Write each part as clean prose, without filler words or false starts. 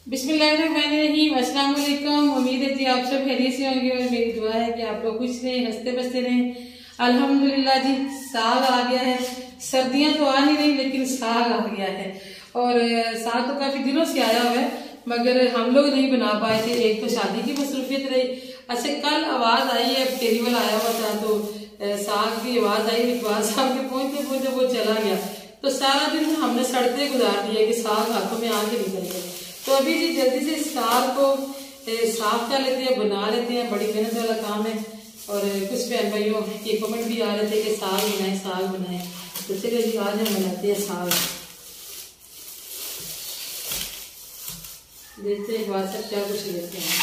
बिस्मिल्लाहिर्रहमानिर्रहीम। अस्सलाम वालेकुम। उम्मीद है जी आप सब खैरियत से होंगे और मेरी दुआ है कि आप लोग खुश रहें, हंसते बसते रहें। अल्हम्दुलिल्लाह जी, साग आ गया है। सर्दियां तो आ नहीं रही लेकिन साग आ गया है और साग तो काफी दिनों से आया हुआ है मगर हम लोग नहीं बना पाए थे। एक तो शादी की मसरूफियत रही। अच्छा, कल आवाज आई है, टेलीवल आया हुआ था तो साग की आवाज आई, इकबाल साहब के पहुंचते पहुंचते वो चला गया तो सारा दिन हमने सड़ते गुजार दिया कि साग हाथों में आके निकल गया। तो अभी जी जल्दी से साग को साफ कर लेते हैं, बना लेते हैं। बड़ी मेहनत वाला काम है और कुछ बहन भाइयों के कमेंट भी आ रहे थे कि साग बनाए साग बनाए, तो चलिए जी आज हम बनाते हैं साग। देखते हैं बाद सब क्या कुछ लेते हैं।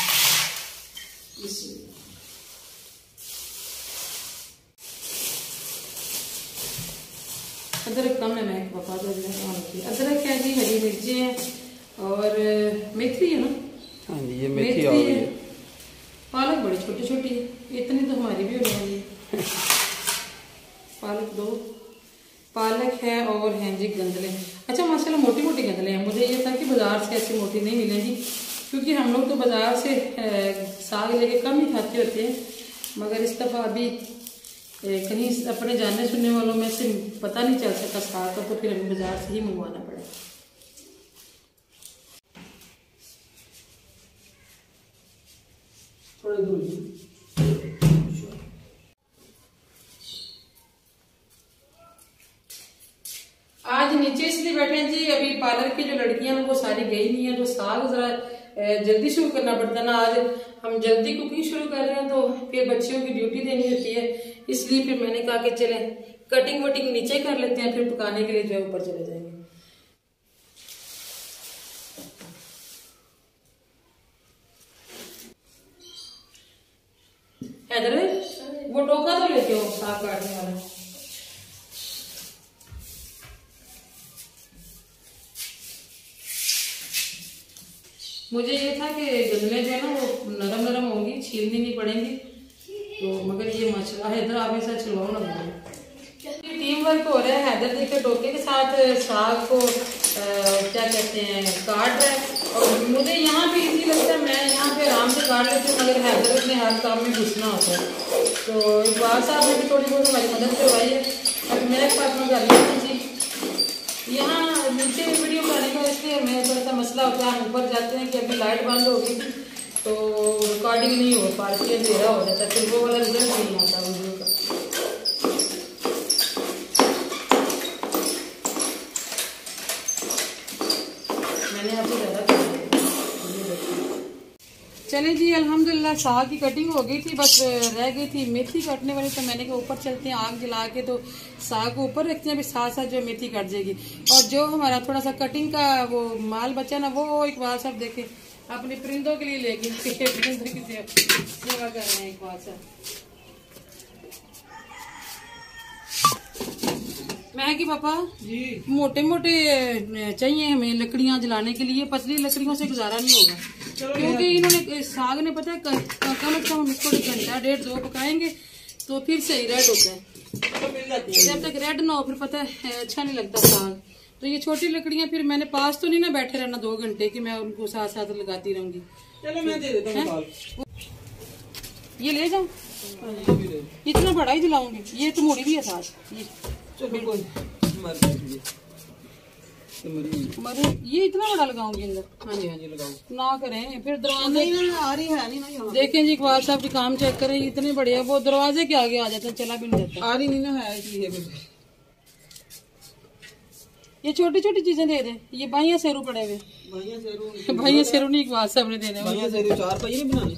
अदरक कम है, मैं बता दो। अदरक है जी, हरी मिर्ची है और मेथी है ना। हाँ जी, ये मेथी आ गई है। पालक बड़ी छोटी छोटी है, इतनी तो हमारी भी होनी चाहिए। पालक दो, पालक है और हैं जी गंदले। अच्छा माशाल्लाह मोटी मोटी गंदले हैं। मुझे ये था कि बाजार से ऐसी मोटी नहीं मिलेगी क्योंकि हम लोग तो बाजार से साग लेके कम ही खाते होते हैं, मगर इस दफा अभी कहीं अपने जानने सुनने वालों में से पता नहीं चल सका साग का, तो फिर हमें बाजार से ही मंगवाना पड़ा। थोड़ी दूर आज नीचे इसलिए बैठे हैं जी, अभी पार्लर की जो लड़कियां हैं वो सारी गई नहीं है तो साग जरा जल्दी शुरू करना पड़ता ना। आज हम जल्दी कुकिंग शुरू कर रहे हैं तो फिर बच्चियों की ड्यूटी देनी होती है, इसलिए फिर मैंने कहा कि चले कटिंग वटिंग नीचे कर लेते हैं, फिर पकाने के लिए जो है ऊपर चले जाएंगे। हैदर वो टोका तो लेके हो साग काटने वाला। मुझे ये था कि गंदले जो है ना वो नरम नरम होंगी, छीलनी नहीं पड़ेंगी, तो मगर ये मछला हैदर आप ऐसा छिलवाओ ना मुझे। टीम वर्क हो रहा है। हैदर देखिए टोके के साथ साग को क्या कहते हैं काट रहा है और मुझे यहाँ पे इजी लगता है, मैं यहाँ पे आराम से काट लेती हूँ, मगर हैदर अपने हर काम में घुसना होता है। तो इकबाल साहब ने भी थोड़ी बहुत हमारी मदद करवाई है। अब मेरे पास में कर लेती थी यहाँ नीचे वीडियो बनाने का, इसलिए मैं थोड़ा सा मसला होता है। हम ऊपर जाते हैं कि अभी लाइट बंद हो गई थी तो रिकॉर्डिंग नहीं हो पा रही, अंधेरा हो जाता है, फिर वो वाला रिजल्ट नहीं आता वीडियो का। मैंने आपको ज़्यादा चले जी अल्हम्दुलिल्लाह साग की कटिंग हो गई थी, बस रह गई थी मेथी काटने वाली, तो मैंने कहा ऊपर चलते हैं, आग जला के तो साग को ऊपर रखते हैं, भी साथ साथ जो मेथी कट जाएगी। और जो हमारा थोड़ा सा कटिंग का वो माल बचा ना वो एक बार सब देखे अपने परिंदों के लिए लेके परिंदों की सेवा कर रहे हैं एक बार सब। मैं कि पापा जी मोटे मोटे चाहिए हमें लकड़ियां जलाने के लिए, पतली लकड़ियों से गुजारा नहीं होगा क्योंकि इन्होंने साग ने पता है कम से कम हम इसको घंटा डेढ़ दो पकाएंगे तो फिर सही रेड होता है। जब तक रेड ना हो फिर पता है अच्छा नहीं लगता साग। तो ये छोटी लकड़ियां फिर मैंने पास तो नहीं ना बैठे रहना 2 घंटे कि मैं उनको साथ साथ लगाती रहूंगी। चलो मैं दे देता हूं, ये ले जाऊं, इतना बड़ा ही जलाऊंगी, ये तो मोड़ी भी है साथ ये इतना बड़ा लगाऊंगी अंदर। हाँ जी लगाओ ना करें फिर दरवाजे आ रही है नहीं ना। देखें जी इकबाल साहब जी काम चेक करें, इतने बड़े है वो दरवाजे के आगे आ जाते हैं, चला भी नहीं जाता, आ रही नहीं ना है इसलिए। ये छोटी छोटी चीजें दे दे, ये बाइया सेरू पड़े हुए, बाइया सेरू नहीं इकबाल साहब ने देने, 4 पहिए बनाने,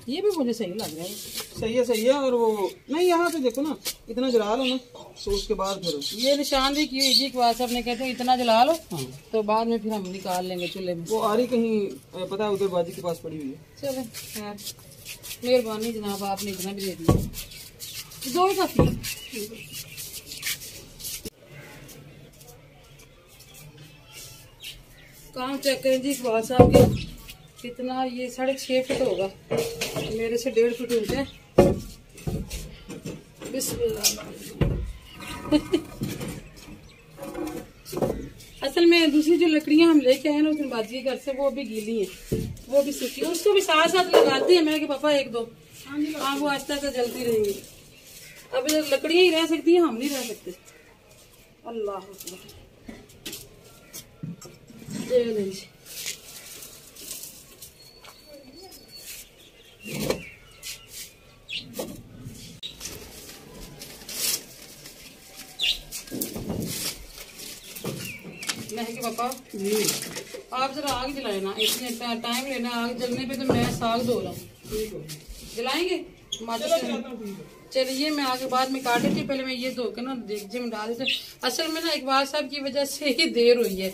ये भी मुझे सही लग रहा है। सही है। और वो नहीं यहाँ पे देखो ना इतना जला लो ना तो उसके बाद फिर ये निशान भी की हुई जी इकबाल साहब ने, कहते हैं इतना जला लो। हाँ। तो बाद में फिर हम निकाल लेंगे चूल्हे में। वो आ रही कहीं पता है उधर बाजी के पास पड़ी हुई है। चलो खैर मेहरबानी जनाब, आपने इतना भी दे दिया, 2 ही काफी। काम चेक करें जी इकबाल साहब के, कितना ये 6.5 फुट होगा, मेरे से 1.5 फुट ऊंचा है। बिस्मिल्लाह। असल में दूसरी जो लकड़ियां हम लेके आए ना उस दिन बाजी के घर से, वो भी गीली है, वो भी सूखी, उसको भी साथ साथ लगाते हैं। मैं कि पापा एक दो, हाँ वो आस्ता आस्ता जलती रहेंगी। अब लकड़ियां ही रह सकती हैं, हम नहीं रह सकते। अल्लाह कि पापा जी आप जरा आग जलाए ना, इतने टाइम लेना आग जलने पे। तो मैं साग धो रहा हूँ, जलाएंगे चलिए। मैं आगे बाद में काटी थी, पहले मैं ये धो के ना देगचे में डाल देते। असल में ना इकबाल साहब की वजह से ही देर हुई है।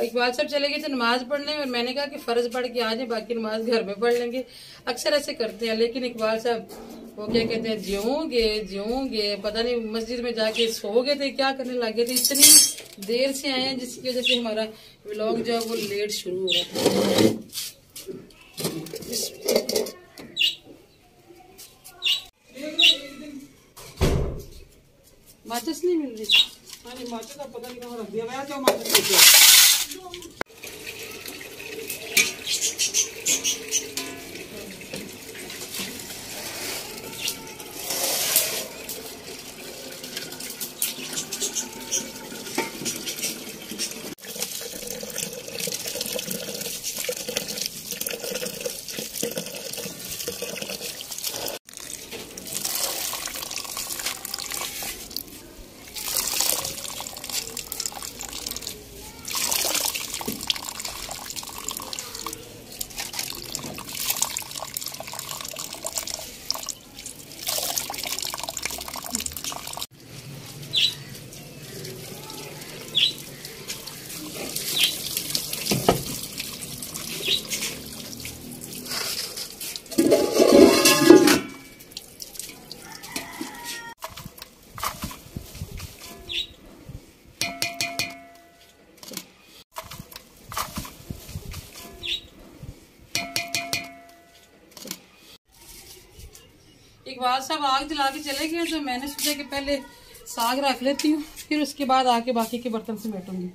इकबाल साहब चले गए थे नमाज पढ़ने, और मैंने कहा कि फर्ज पढ़ के आ जाए, बाकी नमाज घर में पढ़ लेंगे। अक्सर ऐसे करते हैं, लेकिन इकबाल साहब वो क्या कहते हैं, ज्योंगे पता नहीं मस्जिद में जाके सो गए थे, क्या करने लगे थे। इतनी देर से आए हैं जिसकी वजह से हमारा व्लॉग जो है वो लेट शुरू हुआ। माचिस नहीं मिल रही। हाँ नहीं, माचिस का पता नहीं कहाँ रख दिया मैं, क्या माचिस इकबाल साहब आग जला के चले गए, तो मैंने सोचा कि पहले साग रख लेती हूँ, फिर उसके बाद आके बाकी के बर्तन से बैठूंगी।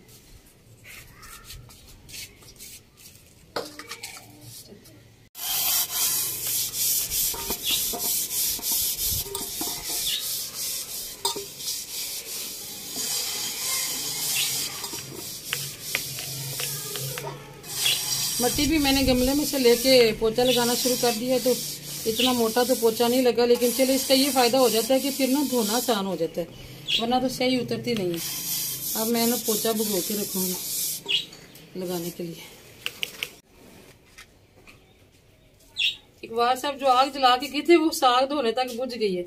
मट्टी भी मैंने गमले में से लेके पोछा लगाना शुरू कर दिया, तो इतना मोटा तो पोछा नहीं लगा, लेकिन चलो इसका ये फायदा हो जाता है कि फिर ना धोना आसान हो जाता है, वरना तो सही उतरती नहीं है। अब मैं ना पोछा भिगो के रखूंगी लगाने के लिए। इकबाल साहब जो आग जला के गए थे वो साग धोने तक बुझ गई है।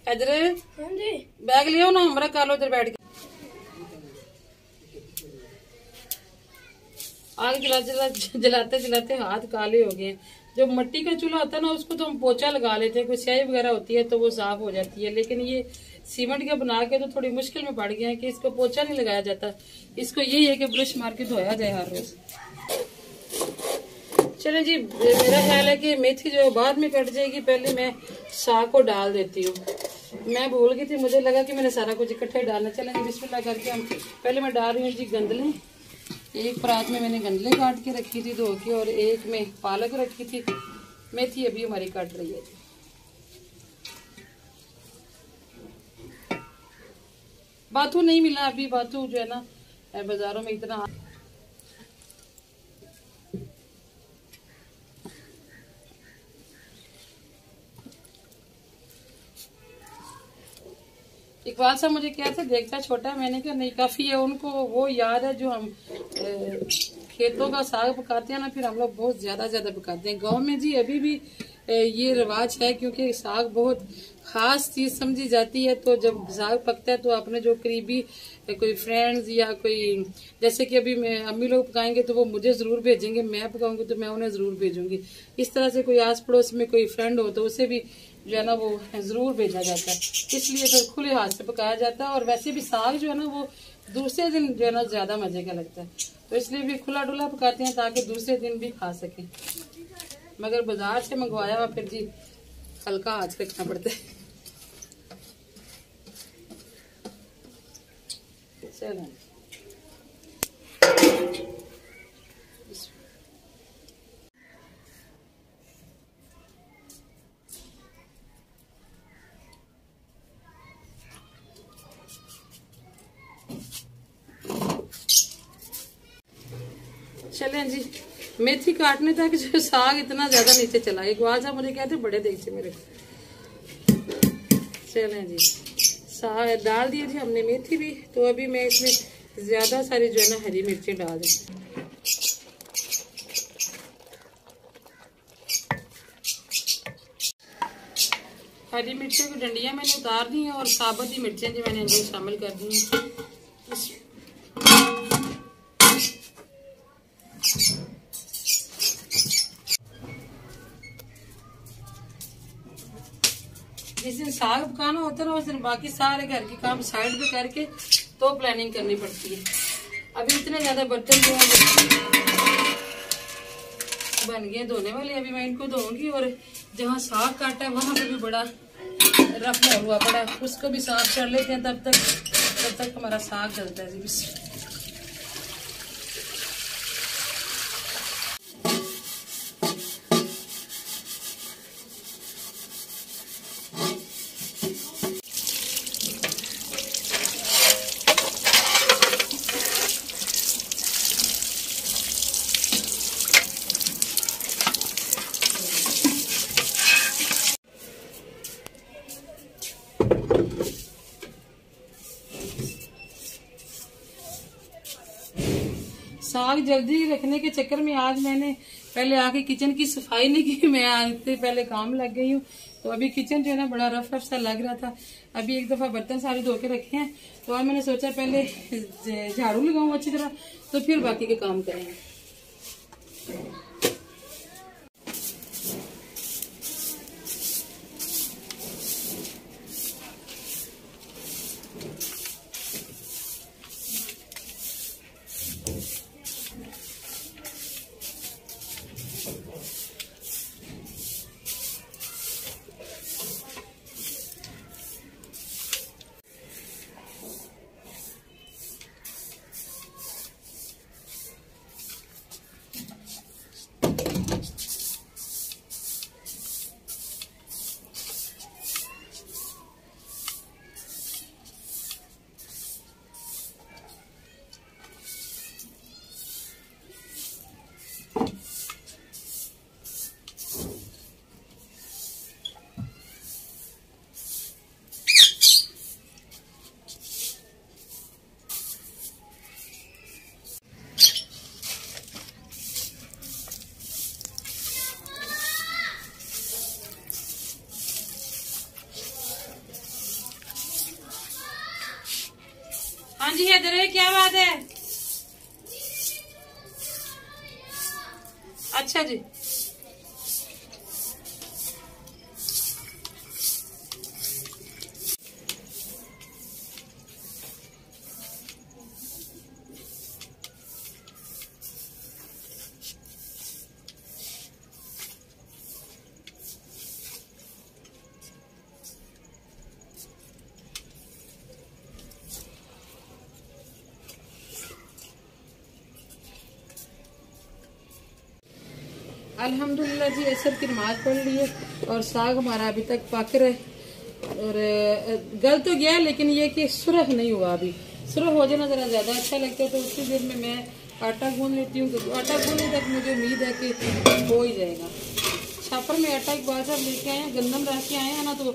इधर बैग लियो ना, हमारा कालो इधर बैठ के। आग जलाते जलाते हाथ काले हो गए। जो मिट्टी का चूल्हा होता है ना, उसको तो हम पोछा लगा लेते हैं, कोई स्याही वगैरह होती है तो वो साफ हो जाती है, लेकिन ये सीमेंट का बना के तो थोड़ी मुश्किल में पड़ गया है कि इसको पोछा नहीं लगाया जाता। इसको यही है कि ब्रश मार के धोया जाए हर रोज। चले जी, मेरा ख्याल है कि मेथी जो बाद में कट जाएगी, पहले मैं साग को डाल देती हूँ। मैं भूल गई थी, मुझे लगा कि मैंने सारा कुछ इकट्ठे डालना। चलेंगे बिस्मिल्लाह करके हम पहले मैं डाल रही हूँ जी गंदले। एक परात में मैंने गंदले काट के रखी थी धो के, और एक में पालक रखी थी। मेथी अभी हमारी कट रही है। बाथू नहीं मिला अभी, बाथू जो है ना बाजारों में इतना। इकबाल साहब मुझे क्या था, देखता छोटा है, मैंने कहा नहीं काफी है। उनको वो याद है जो हम खेतों का साग पकाते हैं ना, फिर हम लोग बहुत ज्यादा पकाते हैं। गांव में जी अभी भी ये रिवाज है, क्योंकि साग बहुत खास चीज समझी जाती है। तो जब साग पकता है तो अपने जो करीबी कोई फ्रेंड्स या कोई, जैसे कि अभी मैं अम्मी लोग पकाएंगे तो वो मुझे जरूर भेजेंगे, मैं पकाऊंगी तो मैं उन्हें जरूर भेजूंगी। इस तरह से कोई आस पड़ोस में कोई फ्रेंड हो तो उसे भी जो है ना वो जरूर भेजा जाता है। इसलिए फिर खुले हाथ से पकाया जाता है। और वैसे भी साग जो है ना वो दूसरे दिन जो है ना ज्यादा मजे का लगता है, तो इसलिए भी खुला डुला पकाते हैं ताकि दूसरे दिन भी खा सकें। मगर बाजार से मंगवाया हुआ फिर जी हल्का आंच रखना पड़ता है। चलो चलें जी, मेथी काटने तक जो साग इतना ज्यादा नीचे चला गया। इकबाल साहब मुझे कहते बड़े देख मेरे को। चलें जी, साग डाल दिया जी हमने मेथी भी। तो अभी मैं इसमें ज्यादा सारी जो है ना हरी मिर्चें डाल दें। हरी मिर्चों की डंडियां मैंने उतार दी हैं और साबुत ही मिर्चें जो मैंने अंदर शामिल कर दी हैं। जिस दिन साग पकाना होता है ना उस दिन बाकी सारे घर के काम साइड पे करके तो प्लानिंग करनी पड़ती है। अभी इतने ज्यादा बर्तन जो बन गए धोने वाले, अभी मैं इनको धोऊंगी। और जहाँ साग काटा है वहां पे भी बड़ा रफ हुआ पड़ा, उसको भी साफ कर लेते हैं। तब तक हमारा साग गलता है जी। साग जल्दी रखने के चक्कर में आज मैंने पहले आके किचन की सफाई नहीं की। मैं आते पहले काम लग गई हूँ। तो अभी किचन जो है ना बड़ा रफ सा लग रहा था। अभी एक दफा बर्तन सारे धो के रखे हैं तो आज मैंने सोचा पहले झाड़ू लगाऊं अच्छी तरह, तो फिर बाकी के काम करेंगे। हाँ जी हैदर, क्या बात है? अच्छा जी। अल्हम्दुलिल्लाह जी, असर की नमाज पढ़ ली है और साग हमारा अभी तक पक रहा है। और गल तो गया लेकिन ये कि सुरख नहीं हुआ। अभी सुरख हो जाना जरा ज्यादा अच्छा लगता है। तो उसी देर में मैं आटा गूंद लेती हूँ। तो आटा गूंदने तक मुझे उम्मीद है कि हो ही जाएगा। छापर में आटा एक बार साहब लेके आए हैं, गंदम रख के आए हैं ना, तो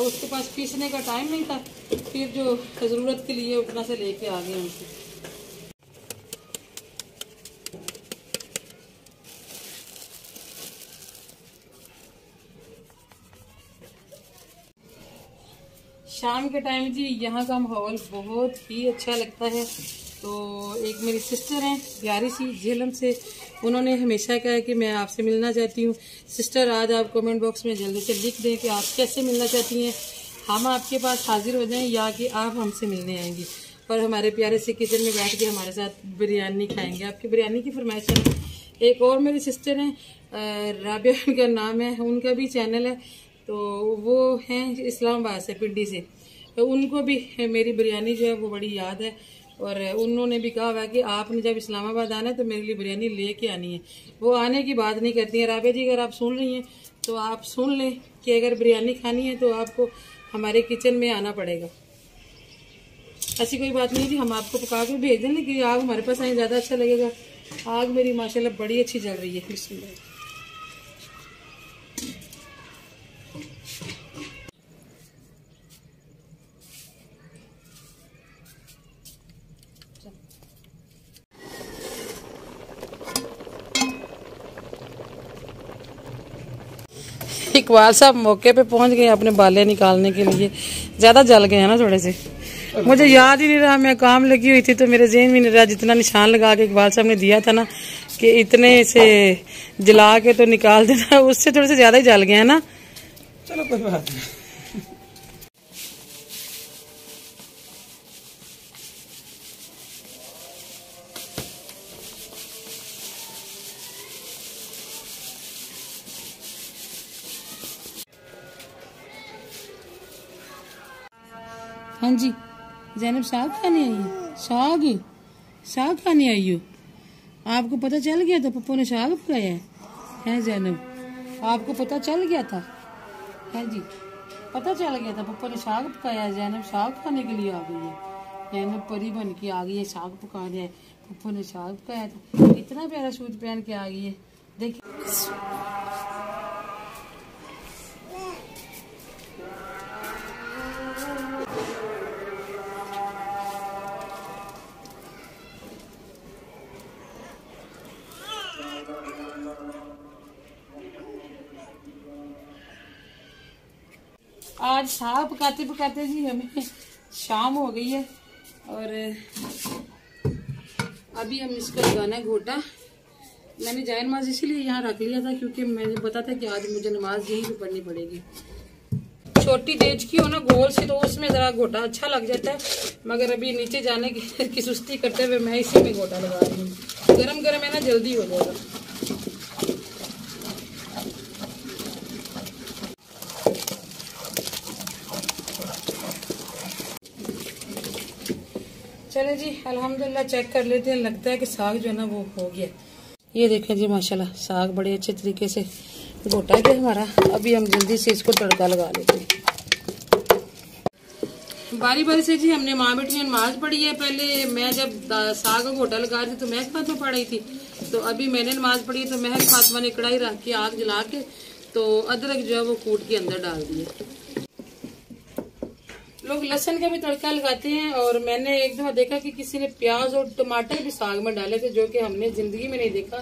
उसके पास पीसने का टाइम नहीं था। फिर जो जरूरत के लिए उतना से लेके आ गए उनसे। शाम के टाइम जी यहाँ का माहौल बहुत ही अच्छा लगता है। तो एक मेरी सिस्टर हैं प्यारी सी झेलम से, उन्होंने हमेशा कहा है कि मैं आपसे मिलना चाहती हूँ। सिस्टर आज आप कमेंट बॉक्स में जल्दी से लिख दें कि आप कैसे मिलना चाहती हैं, हम आपके पास हाजिर हो जाएं या कि आप हमसे मिलने आएंगी और हमारे प्यारे से किचन में बैठ के हमारे साथ बिरयानी खाएंगे। आपकी बिरयानी की फरमाइश है। एक और मेरी सिस्टर हैं राबिया, उनका नाम है, उनका भी चैनल है तो वो हैं इस्लामाबाद से, पिंडी से। तो उनको भी मेरी बिरयानी जो है वो बड़ी याद है, और उन्होंने भी कहा हुआ है कि आपने जब इस्लामाबाद आना है तो मेरे लिए बिरयानी लेके आनी है। वो आने की बात नहीं करती हैं। राबे जी, अगर आप सुन रही हैं तो आप सुन लें कि अगर बिरयानी खानी है तो आपको हमारे किचन में आना पड़ेगा। ऐसी कोई बात नहीं जी, हम आपको पका के भेज दें, लेकिन आग हमारे पास आए ज़्यादा अच्छा लगेगा। आग मेरी माशाल्लाह बड़ी अच्छी जल रही है। बिस्मिल्लाह। इकबाल साहब मौके पे पहुंच गए अपने बाले निकालने के लिए। ज्यादा जल गए हैं ना थोड़े से, मुझे याद ही नहीं रहा, मैं काम लगी हुई थी तो मेरे ज़हन में नहीं रहा। जितना निशान लगा के इकबाल साहब ने दिया था ना कि इतने से जला के तो निकाल देना, उससे थोड़े से ज्यादा ही जल गए हैं ना। चलो कोई बात नहीं। हाँ जी, ज़ैनब साग खाने आई है? साग खाने आई हो? आपको पता चल गया था पप्पू ने साग पकाया है ज़ैनब? आपको पता चल गया था? है जी, पता चल गया था पप्पू ने साग पकाया है। ज़ैनब साग खाने के लिए आ गई है। ज़ैनब परी बन के आ गई है, साग पकाने है। पप्पू ने साग पकाया था। इतना प्यारा सूट पहन के आ गई है, देखिए। आज साग पकाते पकाते जी हमें शाम हो गई है, और अभी हम इसको लगाना है घोटा। मैंने जाए नमाज इसीलिए यहाँ रख लिया था क्योंकि मुझे पता था कि आज मुझे नमाज यहीं पे पढ़नी पड़ेगी। छोटी देज की हो ना गोल से, तो उसमें जरा घोटा अच्छा लग जाता है, मगर अभी नीचे जाने की सुस्ती करते हुए मैं इसी में घोटा लगा रही हूँ। गरम गरम है ना, जल्दी हो जाएगा। चले जी, अल्हम्दुलिल्लाह चेक कर लेते हैं। लगता है कि साग जो है ना वो हो गया। ये देखें जी, माशाल्लाह साग बड़े अच्छे तरीके से घोटा गया हमारा। अभी हम जल्दी से इसको तड़का लगा लेते हैं। बारी बारी से जी हमने माँ बेटी ने नमाज पढ़ी है। पहले मैं जब साग का घोटा लगा रही थी तो महक फातिमा पढ़ रही थी, तो अभी मैंने नमाज पढ़ी तो महक फातिमा ने कढ़ाई रख के आग जला के तो अदरक जो है वो कूट के अंदर डाल दिए। लोग लहसुन का भी तड़का लगाते हैं, और मैंने एक दफा देखा कि किसी ने प्याज और टमाटर भी साग में डाले थे, जो कि हमने जिंदगी में नहीं देखा।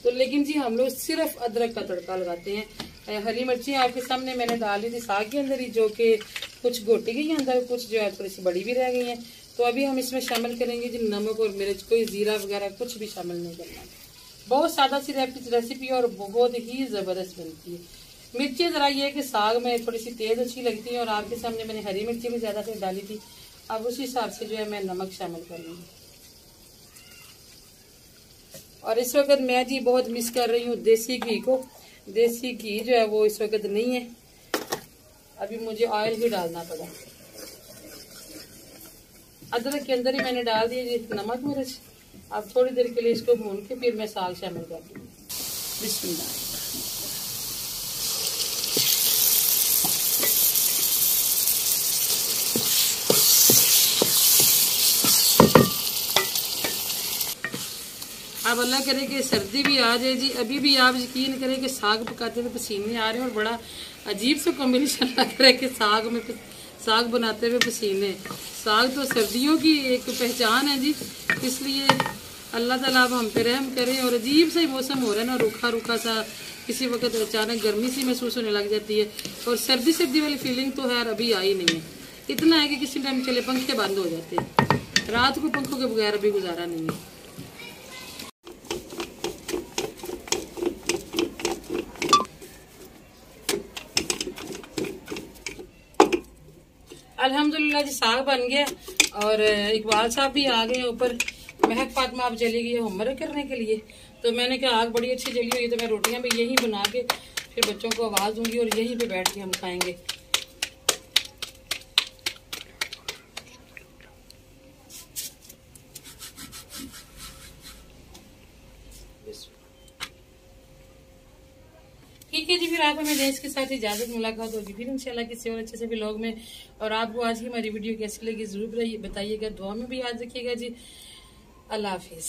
तो लेकिन जी हम लोग सिर्फ अदरक का तड़का लगाते हैं। हरी मिर्ची आपके सामने मैंने डाल दी थी साग के अंदर ही, जो कि कुछ घोटी गई है अंदर, कुछ जो है थोड़ी सी बड़ी भी रह गई है। तो अभी हम इसमें शामिल करेंगे जी नमक और मिर्च, कोई जीरा वगैरह कुछ भी शामिल नहीं करना। बहुत सादा सी रेसिपी और बहुत ही जबरदस्त बनती है। मिर्ची जरा ये है कि साग में थोड़ी सी तेज अच्छी लगती है, और आपके सामने मैंने हरी मिर्ची भी ज्यादा से डाली थी। अब उसी हिसाब से जो है मैं नमक शामिल कर लूंगी। और इस वक्त मैं जी बहुत मिस कर रही हूँ देसी घी को। देसी घी जो है वो इस वक्त नहीं है, अभी मुझे ऑयल ही डालना पड़ा। अदरक के अंदर ही मैंने डाल दिया जी नमक मिर्च। अब थोड़ी देर के लिए इसको भून के फिर मैं साग शामिल कर दूंगी। बिस्मिल्लाह। अब अल्लाह करे कि सर्दी भी आ जाए जी। अभी भी आप यकीन करें कि साग पकाते हुए पसीने आ रहे हैं, और बड़ा अजीब सा कॉम्बिनेशन लग रहा है कि साग बनाते हुए पसीने। साग तो सर्दियों की एक पहचान है जी, इसलिए अल्लाह ताला अब हम पे रहम करें। और अजीब सा ही मौसम हो रहा है ना, रूखा रूखा सा, किसी वक्त अचानक गर्मी सी महसूस होने लग जाती है, और सर्दी सर्दी वाली फीलिंग तो खैर अभी आई नहीं है। इतना है कि किसी टाइम चले पंखे बंद हो जाते हैं, रात को पंखों के बगैर अभी गुजारा नहीं है। अल्हम्दुलिल्लाह जी साग बन गया, और इकबाल साहब भी आ गए ऊपर। महक फातिमा आप चली गई होमवर्क करने के लिए, तो मैंने कहा आग बड़ी अच्छी जली हुई है तो मैं रोटियां भी यही बना के फिर बच्चों को आवाज़ दूंगी और यहीं पे बैठ के हम खाएंगे। ठीक है जी, फिर आप हमें दें इसके साथ इजाजत, मुलाकात होगी फिर इंशाल्लाह किसी और अच्छे से व्लॉग में। और आपको आज की हमारी वीडियो कैसी लगी जरूर बताइएगा, दुआ में भी याद रखिएगा जी। अल्लाह हाफिज।